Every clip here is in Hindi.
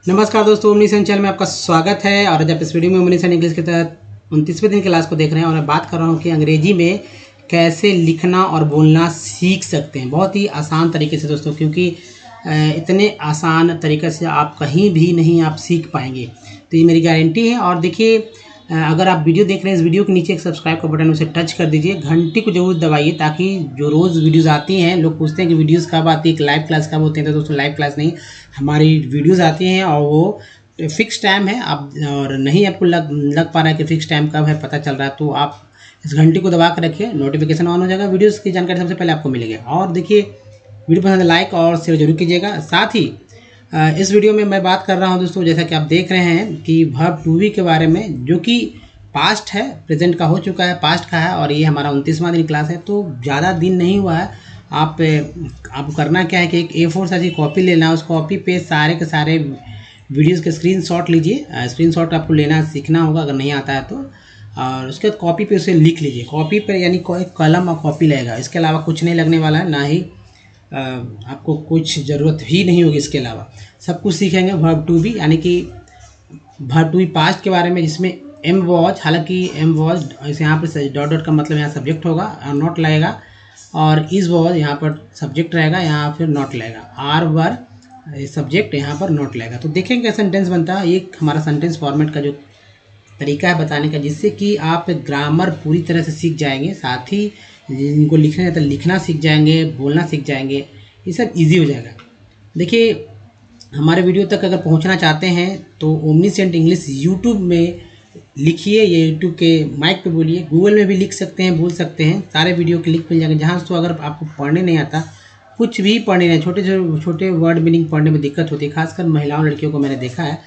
नमस्कार दोस्तों, ओमनीसन चैनल में आपका स्वागत है। और आज आप इस वीडियो में ओमनीसन इंग्लिश के तहत 29वें दिन क्लास को देख रहे हैं और मैं बात कर रहा हूं कि अंग्रेजी में कैसे लिखना और बोलना सीख सकते हैं बहुत ही आसान तरीके से दोस्तों, क्योंकि इतने आसान तरीके से आप कहीं भी नहीं आप सीख पाएंगे, तो ये मेरी गारंटी है। और देखिए, अगर आप वीडियो देख रहे हैं, इस वीडियो के नीचे एक सब्सक्राइब का बटन उसे टच कर दीजिए, घंटी को जरूर दबाइए, ताकि जो रोज़ वीडियोस आती हैं, लोग पूछते हैं कि वीडियोस कब आती है, लाइव क्लास कब होती है। तो दोस्तों लाइव क्लास नहीं, हमारी वीडियोस आती हैं और वो फिक्स टाइम है। आप और नहीं आपको लग पा रहा है कि फिक्स टाइम कब है, पता चल रहा है, तो आप इस घंटी को दबा कर रखिए, नोटिफिकेशन ऑन हो जाएगा, वीडियोज़ की जानकारी सबसे पहले आपको मिलेगी। और देखिए, वीडियो पसंद लाइक और शेयर जरूर कीजिएगा। साथ ही इस वीडियो में मैं बात कर रहा हूं दोस्तों, जैसा कि आप देख रहे हैं कि वर्ब टू बी के बारे में, जो कि पास्ट है, प्रेजेंट का हो चुका है, पास्ट का है, और ये हमारा 29वां दिन क्लास है, तो ज़्यादा दिन नहीं हुआ है। आपको करना क्या है कि एक A4 साइज की कॉपी लेना है, उस कॉपी पे सारे के सारे वीडियोज़ के स्क्रीनशॉट लीजिए। स्क्रीनशॉट आपको लेना सीखना होगा अगर नहीं आता है तो, और उसके बाद कॉपी पे उसे लिख लीजिए। कॉपी पर यानी कोई कलम और कॉपी लगेगा, इसके अलावा कुछ नहीं लगने वाला है, ना ही आपको कुछ ज़रूरत ही नहीं होगी। इसके अलावा सब कुछ सीखेंगे वर्ब टू बी, यानी कि वर्ब टू बी पास्ट के बारे में, जिसमें एम वॉज, हालांकि एम वॉज इसे यहाँ पर डॉट डॉट का मतलब यहाँ सब्जेक्ट होगा और नॉट लगेगा, और इज वॉज यहाँ पर सब्जेक्ट रहेगा, यहाँ फिर नॉट लगेगा, आर वर सब्जेक्ट यहाँ पर नॉट लगेगा। तो देखेंगे सेंटेंस बनता है। एक हमारा सेंटेंस फॉर्मेट का जो तरीका है बताने का, जिससे कि आप ग्रामर पूरी तरह से सीख जाएंगे, साथ ही जिनको लिखना है तो लिखना सीख जाएंगे, बोलना सीख जाएंगे, ये सब इजी हो जाएगा। देखिए, हमारे वीडियो तक अगर पहुंचना चाहते हैं तो ओमनीसेंट इंग्लिश यूट्यूब में लिखिए, ये यूट्यूब के माइक पे बोलिए, गूगल में भी लिख सकते हैं, बोल सकते हैं, सारे वीडियो के लिंक मिल जाएंगे। जहाँ तो अगर आपको पढ़ने नहीं आता, कुछ भी पढ़ने नहीं, छोटे छोटे वर्ड मीनिंग पढ़ने में दिक्कत होती है, खासकर महिलाओं लड़कियों को मैंने देखा है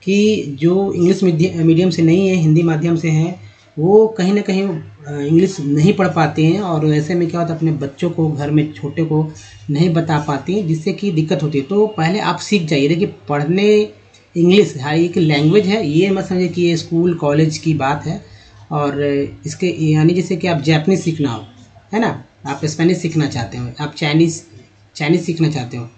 कि जो इंग्लिश मीडियम से नहीं है, हिंदी माध्यम से हैं, वो कहीं ना कहीं इंग्लिश नहीं पढ़ पाते हैं, और ऐसे में क्या होता है, अपने बच्चों को, घर में छोटे को नहीं बता पाती हैं, जिससे कि दिक्कत होती है। तो पहले आप सीख जाइए। देखिए, पढ़ने इंग्लिश एक लैंग्वेज है, ये मत समझिए कि ये स्कूल कॉलेज की बात है। और इसके यानी जैसे कि आप जापानीज सीखना हो, है ना, आप स्पेनिश सीखना चाहते हो, आप चाइनीज़ सीखना चाहते हो,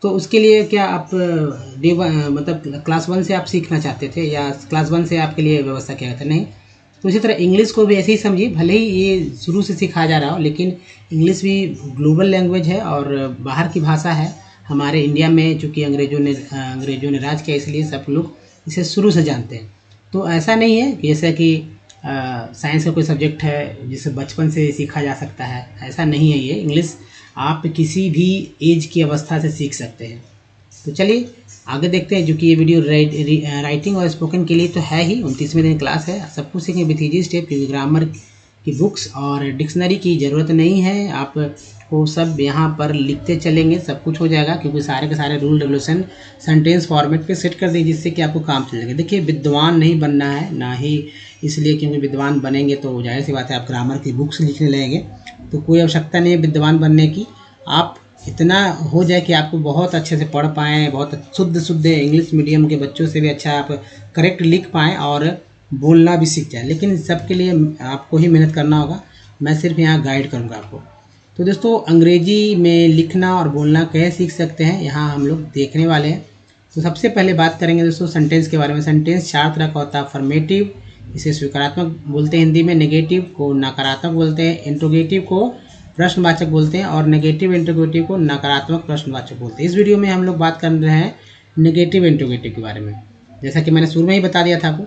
तो उसके लिए क्या आप मतलब क्लास 1 से आप सीखना चाहते थे, या क्लास 1 से आपके लिए व्यवस्था किया गया था? नहीं। तो इसी तरह इंग्लिश को भी ऐसे ही समझिए, भले ही ये शुरू से सिखाया जा रहा हो, लेकिन इंग्लिश भी ग्लोबल लैंग्वेज है और बाहर की भाषा है। हमारे इंडिया में चूँकि अंग्रेज़ों ने राज किया, इसलिए सब लोग इसे शुरू से जानते हैं। तो ऐसा नहीं है कि जैसे कि साइंस का कोई सब्जेक्ट है जिसे बचपन से सीखा जा सकता है, ऐसा नहीं है। ये इंग्लिश आप किसी भी एज की अवस्था से सीख सकते हैं। तो चलिए आगे देखते हैं, जो कि ये वीडियो राइटिंग और स्पोकन के लिए तो है ही, 29वें दिन क्लास है, सब कुछ सीखेंगे विथ ईजी स्टेप, क्योंकि ग्रामर की बुक्स और डिक्शनरी की ज़रूरत नहीं है। आपको सब यहाँ पर लिखते चलेंगे, सब कुछ हो जाएगा, क्योंकि सारे के सारे रूल रेगुलेशन सेंटेंस फॉर्मेट पे सेट कर दीजिए, जिससे कि आपको काम चल जाएगा। देखिए, विद्वान नहीं बनना है, ना ही इसलिए क्योंकि विद्वान बनेंगे तो जाहिर सी बात है आप ग्रामर की बुक्स लिखने लगेंगे, तो कोई आवश्यकता नहीं है विद्वान बनने की। आप इतना हो जाए कि आपको बहुत अच्छे से पढ़ पाएँ, बहुत शुद्ध इंग्लिश मीडियम के बच्चों से भी अच्छा आप करेक्ट लिख पाएँ और बोलना भी सीख जाए। लेकिन सबके लिए आपको ही मेहनत करना होगा, मैं सिर्फ यहाँ गाइड करूँगा आपको। तो दोस्तों, अंग्रेजी में लिखना और बोलना कैसे सीख सकते हैं, यहाँ हम लोग देखने वाले हैं। तो सबसे पहले बात करेंगे दोस्तों सेंटेंस के बारे में। सेंटेंस 4 तरह का होता है। अफर्मेटिव, इसे स्वीकारात्मक बोलते हैं हिंदी में, नेगेटिव को नकारात्मक बोलते हैं, इंट्रोगेटिव को प्रश्नवाचक बोलते हैं, और नेगेटिव इंट्रोगेटिव को नकारात्मक प्रश्नवाचक बोलते हैं। इस वीडियो में हम लोग बात कर रहे हैं नेगेटिव इंट्रोगेटिव के बारे में, जैसा कि मैंने शुरू में ही बता दिया था आपको।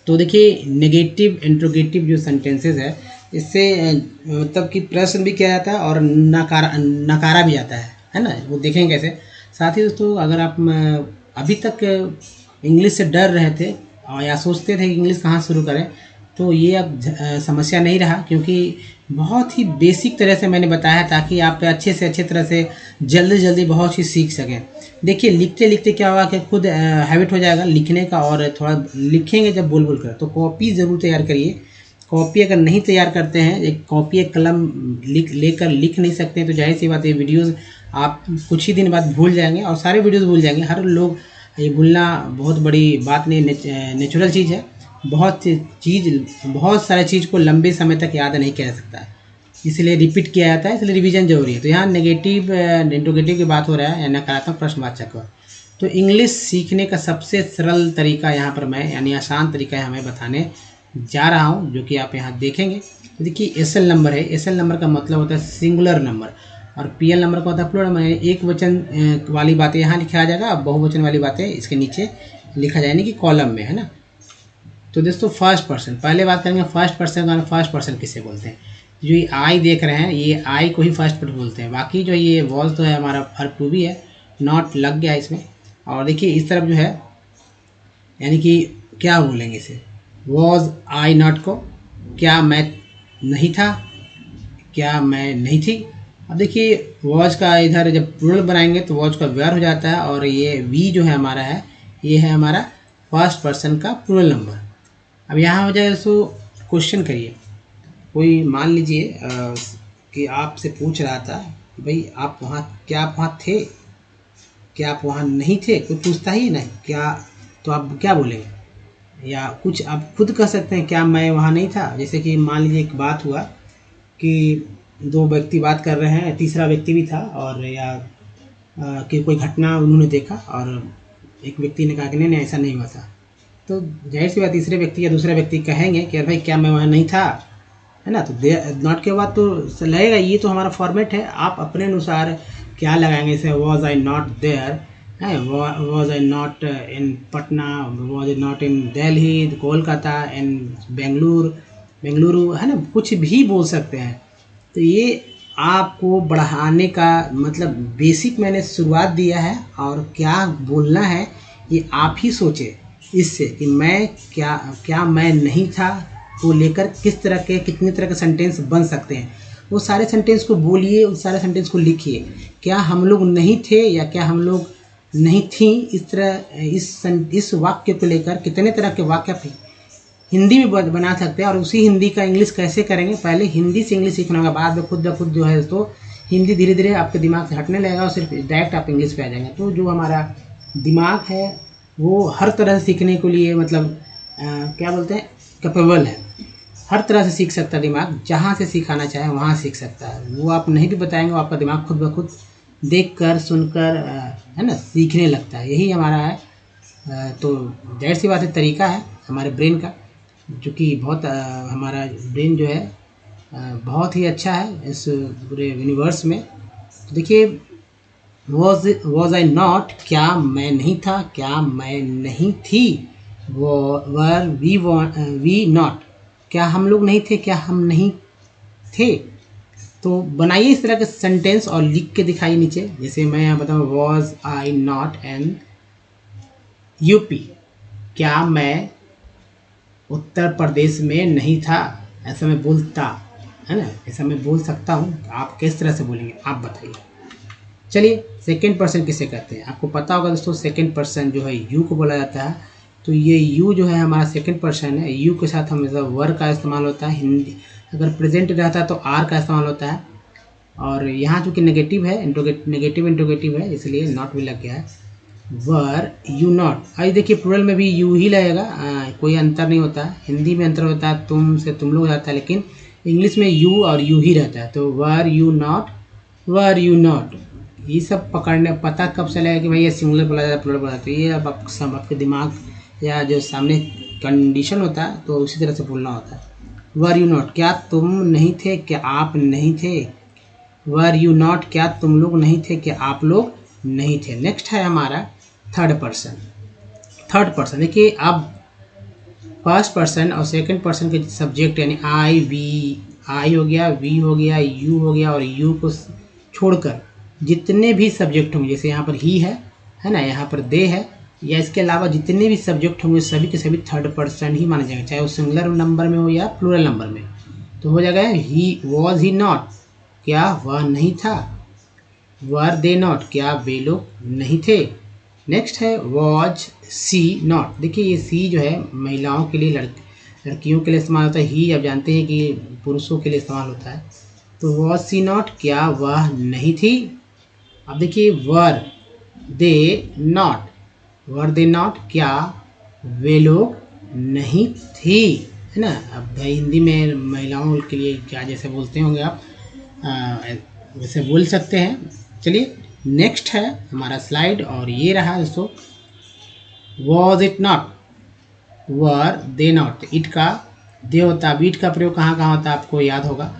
तो देखिए, नेगेटिव इंट्रोगेटिव जो सेंटेंसेस है, इससे मतलब कि प्रश्न भी किया जाता है और नकारा भी जाता है ना, वो देखेंगे कैसे। साथ ही दोस्तों, अगर आप अभी तक इंग्लिश से डर रहे थे या सोचते थे कि इंग्लिश कहाँ शुरू करें, तो ये अब समस्या नहीं रहा, क्योंकि बहुत ही बेसिक तरह से मैंने बताया है, ताकि आप अच्छे से अच्छे तरह से जल्दी बहुत चीज़ सीख सकें। देखिए, लिखते लिखते क्या होगा कि खुद हैबिट हो जाएगा लिखने का, और थोड़ा लिखेंगे जब बोल कर। तो कॉपी ज़रूर तैयार करिए। कॉपी अगर नहीं तैयार करते हैं, एक कॉपी एक कलम लेकर लिख नहीं सकते हैं, तो जाहिर सी बात है वीडियोज़ आप कुछ ही दिन बाद भूल जाएंगे, और सारे वीडियोज़ भूल जाएंगे। हर लोग, ये भूलना बहुत बड़ी बात नहीं, नेचुरल चीज़ है। बहुत सारे चीज़ को लंबे समय तक याद नहीं किया जा सकता, इसलिए रिपीट किया जाता है, इसलिए रिवीजन जरूरी है। तो यहाँ नेगेटिव इंट्रोगेटिव की बात हो रहा है, नकारात्मक प्रश्नवाचक का। तो इंग्लिश सीखने का सबसे सरल तरीका यहाँ पर मैं यानी आसान तरीका है हमें बताने जा रहा हूँ, जो कि आप यहाँ देखेंगे। तो देखिए एसएल नंबर है, एसएल नंबर का मतलब होता है सिंगुलर नंबर, और पीएल नंबर का होता है प्लूरल नंबर। एक वचन वाली बातें यहाँ लिखा जाएगा और बहुवचन वाली बातें इसके नीचे लिखा जाएगी कि कॉलम में, है ना। तो दोस्तों फर्स्ट पर्सन, पहले बात करेंगे फर्स्ट पर्सन का। फर्स्ट पर्सन किसे बोलते हैं? जो ये आई देख रहे हैं, ये आई को ही फर्स्ट पर्सन बोलते हैं। बाकी जो ये वॉज तो है हमारा वर्ब टू बी है, नॉट लग गया इसमें। और देखिए इस तरफ जो है यानी कि क्या बोलेंगे इसे, वॉज आई नॉट को, क्या मैं नहीं था, क्या मैं नहीं थी। अब देखिए वॉज का इधर जब प्लूरल बनाएंगे तो वॉज का वेयर हो जाता है, और ये वी जो है हमारा है, ये है हमारा फर्स्ट पर्सन का प्लूरल नंबर। अब यहाँ हो जाएगा सो क्वेश्चन करिए, कोई मान लीजिए कि आपसे पूछ रहा था कि भाई आप वहाँ, क्या आप वहाँ थे, क्या आप वहाँ नहीं थे, कोई पूछता ही नहीं क्या, तो आप क्या बोलेंगे? या कुछ आप खुद कह सकते हैं, क्या मैं वहाँ नहीं था। जैसे कि मान लीजिए एक बात हुआ कि दो व्यक्ति बात कर रहे हैं, तीसरा व्यक्ति भी था, और या कि कोई घटना उन्होंने देखा और एक व्यक्ति ने कहा कि नहीं ऐसा नहीं हुआ था, तो जाहिर सी बात तीसरे व्यक्ति या दूसरा व्यक्ति कहेंगे कि भाई क्या मैं वहाँ नहीं था, है ना। तो नॉट के बाद तो लगेगा, ये तो हमारा फॉर्मेट है, आप अपने अनुसार क्या लगाएंगे। जैसे वॉज आई नॉट देयर है, was I not in Patna, was I not in Delhi, Kolkata, in Bengaluru, है ना, कुछ भी बोल सकते हैं। तो ये आपको बढ़ाने का मतलब बेसिक मैंने शुरुआत दिया है, और क्या बोलना है ये आप ही सोचे इससे कि मैं क्या मैं नहीं था को लेकर किस तरह के कितने तरह के सेंटेंस बन सकते हैं। वो सारे सेंटेंस को बोलिए, उस सारे सेंटेंस को लिखिए। क्या हम लोग नहीं थे या क्या हम लोग नहीं थी, इस तरह इस वाक्य को लेकर कितने तरह के वाक्य आप हिंदी में बना सकते हैं। और उसी हिंदी का इंग्लिश कैसे करेंगे, पहले हिंदी से इंग्लिश सीखना होगा, बाद में खुद ब खुद जो है तो हिंदी धीरे धीरे आपके दिमाग से हटने लगेगा और सिर्फ डायरेक्ट आप इंग्लिश पे आ जाएंगे। तो जो हमारा दिमाग है वो हर तरह से सीखने के लिए मतलब क्या बोलते हैं, कैपेबल है, हर तरह से सीख सकता है दिमाग, जहाँ से सिखाना चाहे वहाँ सीख सकता है। वो आप नहीं भी बताएंगे, वो आपका दिमाग खुद ब खुद देख कर सुनकर है ना सीखने लगता है। यही हमारा है। तो जाहिर सी बात है तरीका है हमारे ब्रेन का, जो कि बहुत हमारा ब्रेन जो है बहुत ही अच्छा है इस पूरे यूनिवर्स में। तो देखिए वॉज आई नॉट, क्या मैं नहीं था, क्या मैं नहीं थी। वर वी नॉट, क्या हम लोग नहीं थे, क्या हम नहीं थे। तो बनाइए इस तरह के सेंटेंस और लिख के दिखाइए नीचे। जैसे मैं यहाँ बताऊँ, was I not an UP, क्या मैं उत्तर प्रदेश में नहीं था। ऐसा मैं बोलता, है ना, ऐसा मैं बोल सकता हूँ। आप किस तरह से बोलेंगे आप बताइए। चलिए सेकेंड पर्सन किसे कहते हैं, आपको पता होगा दोस्तों। सेकेंड पर्सन जो है यू को बोला जाता है। तो ये यू जो है हमारा सेकेंड पर्सन है। यू के साथ हमेशा वर का इस्तेमाल होता है। हिंदी अगर प्रेजेंट रहता है तो आर का इस्तेमाल होता है। और यहाँ चूँकि नेगेटिव है, नेगेटिव इंट्रोगेटिव है, इसलिए नॉट भी लग गया है। वर यू नॉट, आई देखिए प्लूरल में भी यू ही लगेगा, कोई अंतर नहीं होता है। हिंदी में अंतर होता है, तुम से तुम लोग जाता है, लेकिन इंग्लिश में यू और यू ही रहता है। तो वर you not, were you not, ये सब पकड़ने पता कब से लगेगा कि भाई ये सिंगुलर बोला जाता है प्लूरल बोला जाता है। ये अब आपके दिमाग या जो सामने कंडीशन होता है तो उसी तरह से बोलना होता है। वर यू नॉट, क्या तुम नहीं थे, क्या आप नहीं थे। वर यू नॉट, क्या तुम लोग नहीं थे, क्या आप लोग नहीं थे। नेक्स्ट है हमारा थर्ड पर्सन। थर्ड पर्सन देखिए, अब फर्स्ट पर्सन और सेकंड पर्सन के सब्जेक्ट यानी आई वी, आई हो गया, वी हो गया, यू हो गया, और यू को छोड़कर जितने भी सब्जेक्ट होंगे, जैसे यहाँ पर ही है ना, यहाँ पर दे है, या इसके अलावा जितने भी सब्जेक्ट होंगे सभी के सभी थर्ड पर्सन ही माने जाएंगे, चाहे वो सिंगुलर नंबर में हो या प्लूरल नंबर में। तो हो जाएगा ही वॉज ही नॉट, क्या वह नहीं था। वर दे नॉट, क्या वे लोग नहीं थे। नेक्स्ट है वॉज सी नॉट। देखिए ये सी जो है महिलाओं के लिए, लड़कियों के लिए इस्तेमाल होता है। ही आप जानते हैं कि पुरुषों के लिए इस्तेमाल होता है। तो वॉज सी नॉट, क्या वह नहीं थी। अब देखिए वर they not, were they not, क्या वे लोग नहीं थी, है ना। अब हिंदी में महिलाओं के लिए क्या जैसे बोलते होंगे आप, वैसे बोल सकते हैं। चलिए नेक्स्ट है हमारा स्लाइड और ये रहा दोस्तों, was it not, were they not. It का दे होता है, इट का प्रयोग कहाँ कहाँ होता है आपको याद होगा,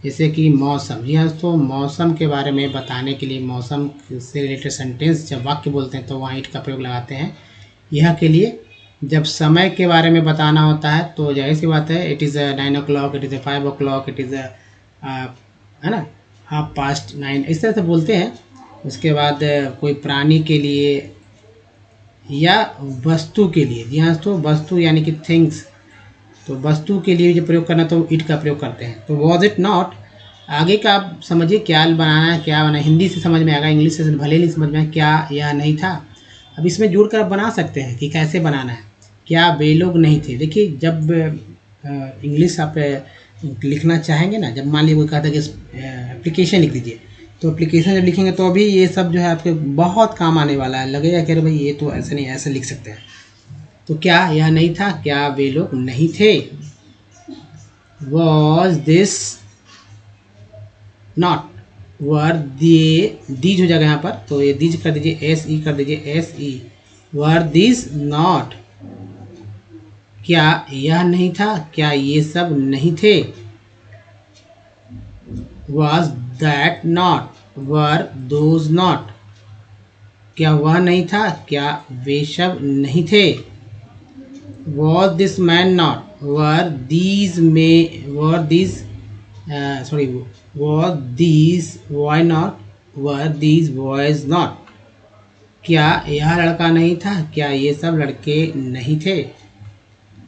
जैसे कि मौसम। जी हाँ दोस्तों, मौसम के बारे में बताने के लिए, मौसम से रिलेटेड सेंटेंस जब वाक्य बोलते हैं तो वहाँ इट का प्रयोग लगाते हैं। यह के लिए जब समय के बारे में बताना होता है तो जाहिर सी बात है, it is 9 o'clock, it is 5 o'clock, it is है ना 9:30, इस तरह से बोलते हैं। उसके बाद कोई प्राणी के लिए या वस्तु के लिए, जी हाँ दोस्तों, वस्तु यानी कि थिंग्स, तो वस्तु के लिए जो प्रयोग करना तो इट का प्रयोग करते हैं। तो वॉज इट नॉट, आगे का आप समझिए क्या बनाना है, क्या बना, हिंदी से समझ में आएगा, इंग्लिश से भले नहीं समझ में आए, क्या यह नहीं था। अब इसमें जोड़कर आप बना सकते हैं कि कैसे बनाना है। क्या वे लोग नहीं थे, देखिए जब इंग्लिश आप लिखना चाहेंगे ना, जब मान लीजिए वो कहा था कि एप्लीकेशन लिख दीजिए, तो एप्लीकेशन जब लिखेंगे तो अभी ये सब जो है आपके बहुत काम आने वाला है। लगेगा कि अरे भाई ये तो ऐसे नहीं, ऐसे लिख सकते हैं। तो क्या यह नहीं था, क्या वे लोग नहीं थे, was this not, were they, these हो जाएगा यहाँ पर, तो ये दीज कर दीजिए, एस ई कर दीजिए, S E, were this not, क्या यह नहीं था, क्या ये सब नहीं थे, was that not, were those not, क्या वह नहीं था, क्या वे सब नहीं थे, was this man not, were these men, were these sorry, were these boy not, were these boys not, क्या यह लड़का नहीं था, क्या ये सब लड़के नहीं थे।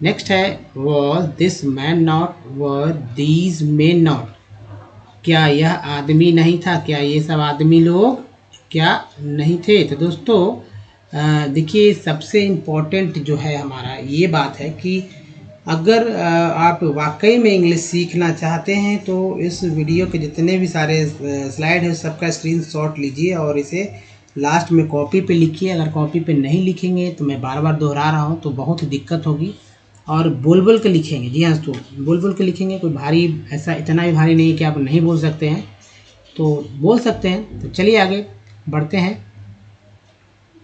नेक्स्ट है, was this man not, were these main not, क्या यह आदमी नहीं था, क्या ये सब आदमी लोग क्या नहीं थे। तो दोस्तों देखिए, सबसे इम्पोर्टेंट जो है हमारा ये बात है कि अगर आप वाकई में इंग्लिश सीखना चाहते हैं तो इस वीडियो के जितने भी सारे स्लाइड है सबका स्क्रीनशॉट लीजिए और इसे लास्ट में कॉपी पे लिखिए। अगर कॉपी पे नहीं लिखेंगे तो मैं बार बार दोहरा रहा हूँ तो बहुत दिक्कत होगी, और बोल बोल के लिखेंगे। जी हाँ दोस्तों, बोल बोल के लिखेंगे, कोई भारी ऐसा इतना भी भारी नहीं है कि आप नहीं बोल सकते हैं, तो बोल सकते हैं। तो चलिए आगे बढ़ते हैं।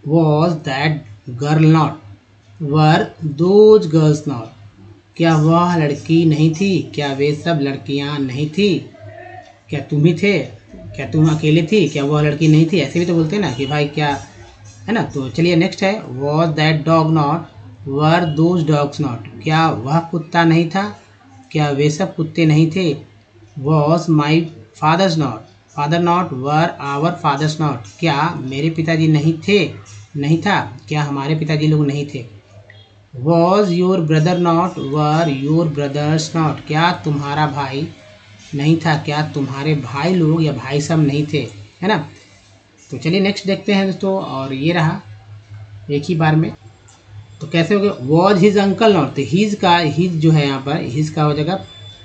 Was that girl not, were those girls not, क्या वह लड़की नहीं थी, क्या वे सब लड़कियां नहीं थी, क्या तुम ही थे, क्या तुम अकेले थी, क्या वह लड़की नहीं थी, ऐसे भी तो बोलते हैं ना कि भाई क्या, है ना। तो चलिए नेक्स्ट है, was that dog not, were those dogs not, क्या वह कुत्ता नहीं था, क्या वे सब कुत्ते नहीं थे, was my father's not, father not, were our fathers' not, क्या मेरे पिताजी नहीं थे, नहीं था, क्या हमारे पिताजी लोग नहीं थे, was your brother not, were your brothers not, क्या तुम्हारा भाई नहीं था, क्या तुम्हारे भाई लोग या भाई सब नहीं थे, है ना। तो चलिए नेक्स्ट देखते हैं दोस्तों, और ये रहा एक ही बार में। तो कैसे हो गया, वॉज हिज अंकल नॉट, तो हिज का, हिज जो है यहाँ पर हिज का हो जाएगा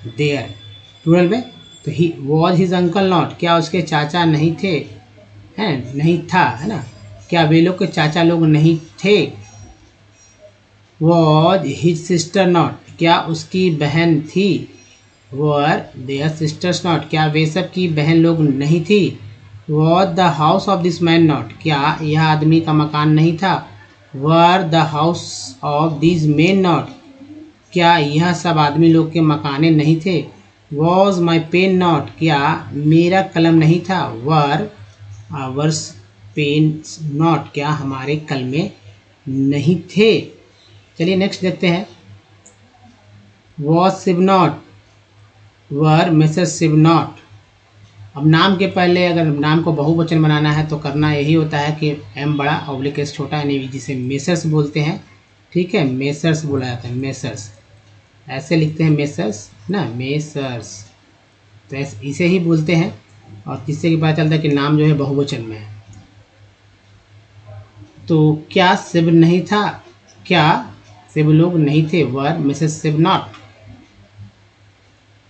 देयर प्लूरल में, तो he was his uncle not, क्या उसके चाचा नहीं थे, हैं नहीं था, है ना, क्या वे लोग के चाचा लोग नहीं थे, वॉज हिज सिस्टर नॉट, क्या उसकी बहन थी, वर देयर सिस्टर्स नॉट, क्या वे सब की बहन लोग नहीं थी, was the house of this man not, क्या यह आदमी का मकान नहीं था, were the house of this main not, क्या यह सब आदमी लोग के मकाने नहीं थे, वॉज माई पेन नॉट, क्या मेरा कलम नहीं था, वर आवर्स पेन नॉट, क्या हमारे कलमे नहीं थे। चलिए नेक्स्ट देखते हैं, was Shiv not, were Mrs Shiv not. अब नाम के पहले अगर नाम को बहुवचन बनाना है तो करना यही होता है कि एम बड़ा ऑब्लिक एस छोटा, यानी जिसे मेसर्स बोलते हैं, ठीक है, मेसर्स बोला जाता है, मेसर्स ऐसे लिखते हैं, मेसर्स ना, मेसर्स, तो इसे ही बोलते हैं, और जिससे कि पता चलता है कि नाम जो है बहुवचन में है। तो क्या शिव नहीं था, क्या शिव लोग नहीं थे, were Mrs Shiv not,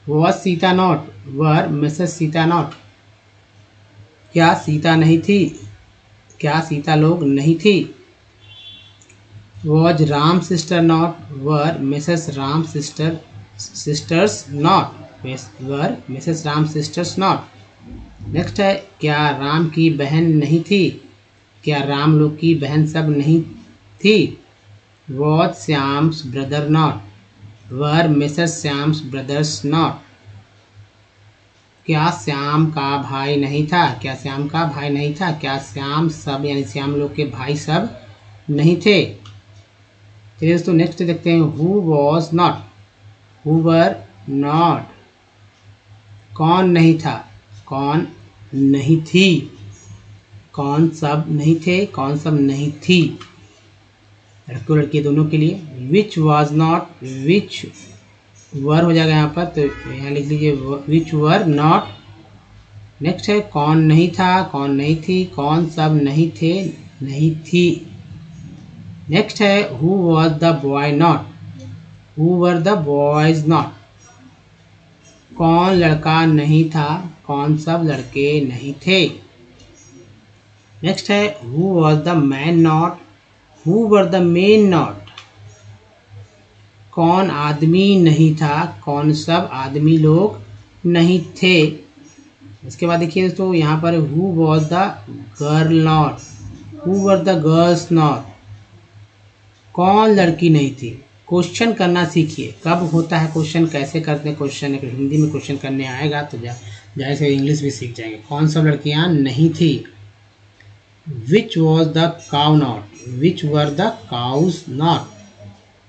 was Sita not, were Mrs Sita not, क्या सीता नहीं थी, क्या सीता लोग नहीं थी, was Ram sister not, were Mrs Ram sisters not, were Mrs Ram sisters not, next है क्या राम की बहन नहीं थी, क्या राम लोग की बहन सब नहीं थी। Was Shyam's brother not, were Mrs Shyam's brothers not. क्या श्याम का भाई नहीं था, क्या श्याम का भाई नहीं था, क्या श्याम सब यानी श्याम लोग के भाई सब नहीं थे। चलिए दोस्तों नेक्स्ट देखते हैं। Who was not, who were not. कौन नहीं था, कौन नहीं थी। कौन सब नहीं थे, कौन सब नहीं थी, लड़के लड़की दोनों के लिए। विच वॉज नॉट, विच वर हो जाएगा यहाँ पर, तो यहाँ लिख लीजिए विच वर नॉट। नेक्स्ट है कौन नहीं था, कौन नहीं थी, कौन सब नहीं थे, नहीं थी। नेक्स्ट है who was the boy not, who were the boys not. कौन लड़का नहीं था, कौन सब लड़के नहीं थे। नेक्स्ट है who was the man not, who were the main not. कौन आदमी नहीं था, कौन सब आदमी लोग नहीं थे। इसके बाद देखिए दोस्तों यहाँ पर who was the girl not, who were the girls not. कौन लड़की नहीं थी। क्वेश्चन करना सीखिए, कब होता है क्वेश्चन, कैसे करते हैं क्वेश्चन। अगर हिंदी में क्वेश्चन करने आएगा तो जाहिर से इंग्लिश भी सीख जाएंगे। कौन सब लड़कियां नहीं थी। Which was the cow not, which were the cows not.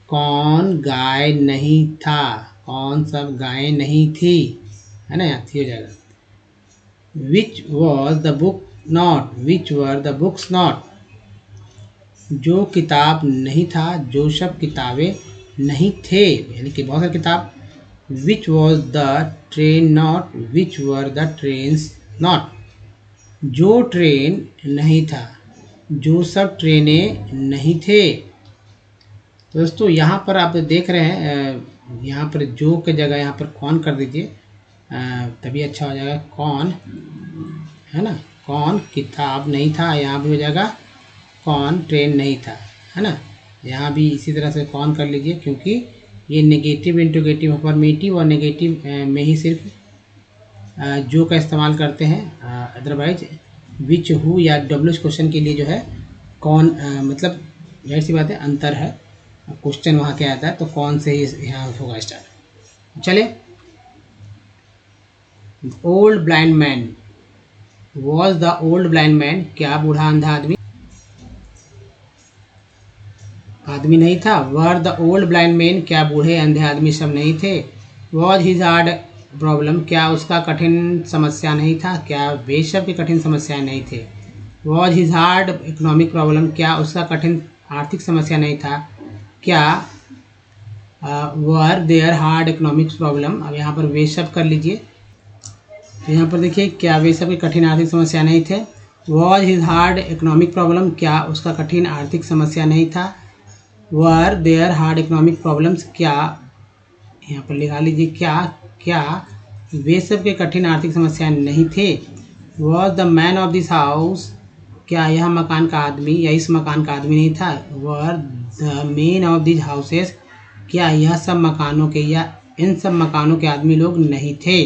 कौन गाय नहीं था, कौन सब गायें नहीं थी, है ना, यहाँ थी हो जाएगा। विच was the book not, which were the books not. जो किताब नहीं था, जो सब किताबें नहीं थे, यानी कि बहुत सारी किताब। विच was the train not, which were the trains not. जो ट्रेन नहीं था, जो सब ट्रेनें नहीं थे। दोस्तों यहाँ पर आप देख रहे हैं, यहाँ पर जो की जगह यहाँ पर कौन कर दीजिए, तभी अच्छा हो जाएगा। कौन, है ना, कौन किताब नहीं था, यहाँ भी हो जाएगा कौन ट्रेन नहीं था, है ना। यहाँ भी इसी तरह से कौन कर लीजिए, क्योंकि ये नेगेटिव इंट्रोगेटिव अफर्मेटिव और नेगेटिव में ही सिर्फ जो का इस्तेमाल करते हैं। अदरवाइज विच, हु या डब्ल्यूएच क्वेश्चन के लिए जो है कौन, मतलब जाहिर सी बात है अंतर है, क्वेश्चन वहाँ क्या आता है तो कौन से ही यहाँ होगा स्टार्ट। चले। Old blind man, was the old blind man. क्या बूढ़ा अंधा आदमी आदमी नहीं था। Were the old blind man, क्या बूढ़े अंधे आदमी सब नहीं थे। वॉज हिज हार्ड प्रॉब्लम, क्या उसका कठिन समस्या नहीं था, क्या वे सब की कठिन समस्याएं नहीं थे। Was his hard economic problem, क्या उसका कठिन आर्थिक समस्या नहीं था। क्या were there hard economics problem. अब यहाँ पर वे सब कर लीजिए, तो यहाँ पर देखिए क्या वे सब की कठिन आर्थिक समस्या नहीं थे। Was his hard economic problem, क्या उसका कठिन आर्थिक समस्या नहीं था। Were there hard economic problems, क्या यहाँ पर लिखा लीजिए क्या क्या वे सब के कठिन आर्थिक समस्याएं नहीं थे। Was the man of this house, क्या यह मकान का आदमी या इस मकान का आदमी नहीं था। Were the main of this houses, क्या यह सब मकानों के या इन सब मकानों के आदमी लोग नहीं थे।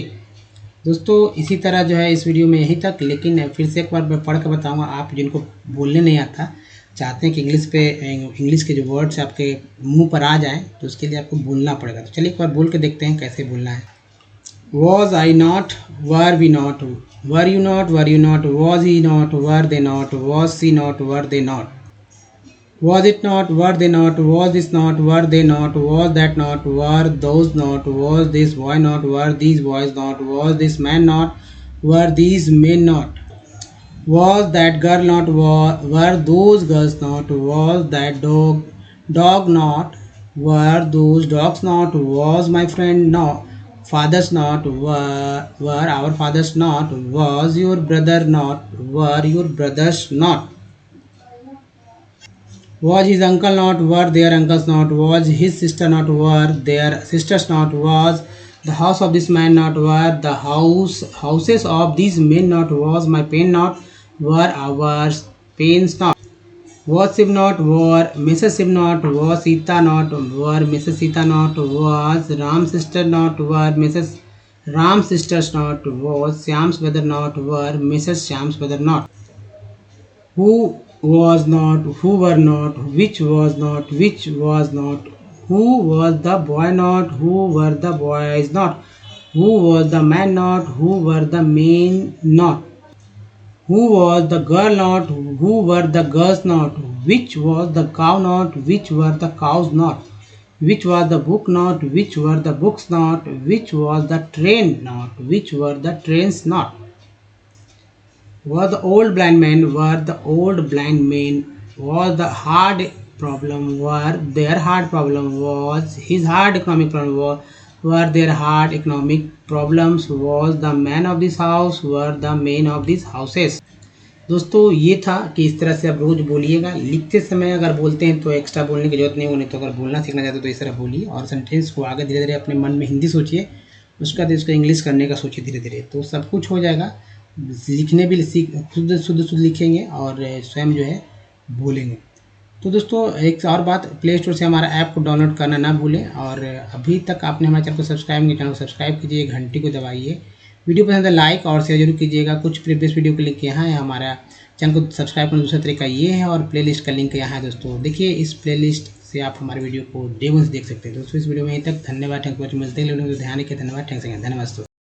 दोस्तों इसी तरह जो है इस वीडियो में यहीं तक, लेकिन फिर से एक बार मैं पढ़ कर बताऊँगा। आप जिनको बोलने नहीं आता, चाहते हैं कि इंग्लिश के जो वर्ड्स आपके मुंह पर आ जाएं, तो उसके लिए आपको बोलना पड़ेगा। तो चलिए एक बार बोल के देखते हैं कैसे बोलना है। Was I not, were we not, were you not, were you not, was he not, were they not, was she not, were they not. Was it not, were they not, was this not, were they not, was that not, were those not, was this boy not, were these boys not, was this man not, were these men not, was that girl not, were those girls not, was that dog not, were those dogs not, was my friend not, fathers not, were our fathers not, was your brother not, were your brothers not. Was his uncle not, were their uncles not, was his sister not, were their sisters not, was the house of this man not, were the houses of these men not, was my pen not, were our pens not. Was Shiv not, were Mrs. Shiv not, was Sita not, were Mrs. Sita not, was Ram's sister not, were Mrs. Ram's sisters not was, Shyam's brother not were, Mrs. Shyam's brother not. Who was not, who were not, which was not, which was not, who was the boy not, who were the boys not, who was the man not, who were the men not, who was the girl not, who were the girls not, which was the cow not, which were the cows not, which was the book not, which were the books not, which was the train not, which were the trains not. Was the old blind man, were the old blind men, was the hard problem, were their hard problem, was his hard economic problem, were their hard economic problems, was the man of this house, were the men of these houses. दोस्तों ये था कि इस तरह से आप रोज़ बोलिएगा। लिखते समय अगर बोलते हैं तो एक्स्ट्रा बोलने की जरूरत नहीं होनी, तो अगर बोलना सीखना चाहते हो तो इस तरह बोलिए और सेंटेंस को आगे धीरे धीरे अपने मन में हिंदी सोचिए, उसके बाद इसको इंग्लिश करने का सोचिए धीरे धीरे, तो सब कुछ हो जाएगा। लिखने भी शुद्ध शुद्ध शुद्ध लिखेंगे और स्वयं जो है बोलेंगे। तो दोस्तों एक और बात, प्ले स्टोर से हमारा ऐप को डाउनलोड करना ना भूलें और अभी तक आपने हमारे चैनल को सब्सक्राइब नहीं, चैनल को सब्सक्राइब कीजिए, घंटी को दबाइए, वीडियो पसंद है लाइक और शेयर जरूर कीजिएगा। कुछ प्रीवियस वीडियो के लिंक यहाँ है, हमारा चैनल को सब्सक्राइब करने का दूसरा तरीका ये है और प्लेलिस्ट का लिंक यहाँ है। दोस्तों देखिए इस प्लेलिस्ट से आप हमारे वीडियो को डे वन से देख सकते हैं। दोस्तों इस वीडियो में यहीं तक, धन्यवाद, थैंक यू, मिलते हैं वीडियो में, ध्यान रखिए, धन्यवाद, थैंक्स अगेन, धन्यवाद दोस्तों।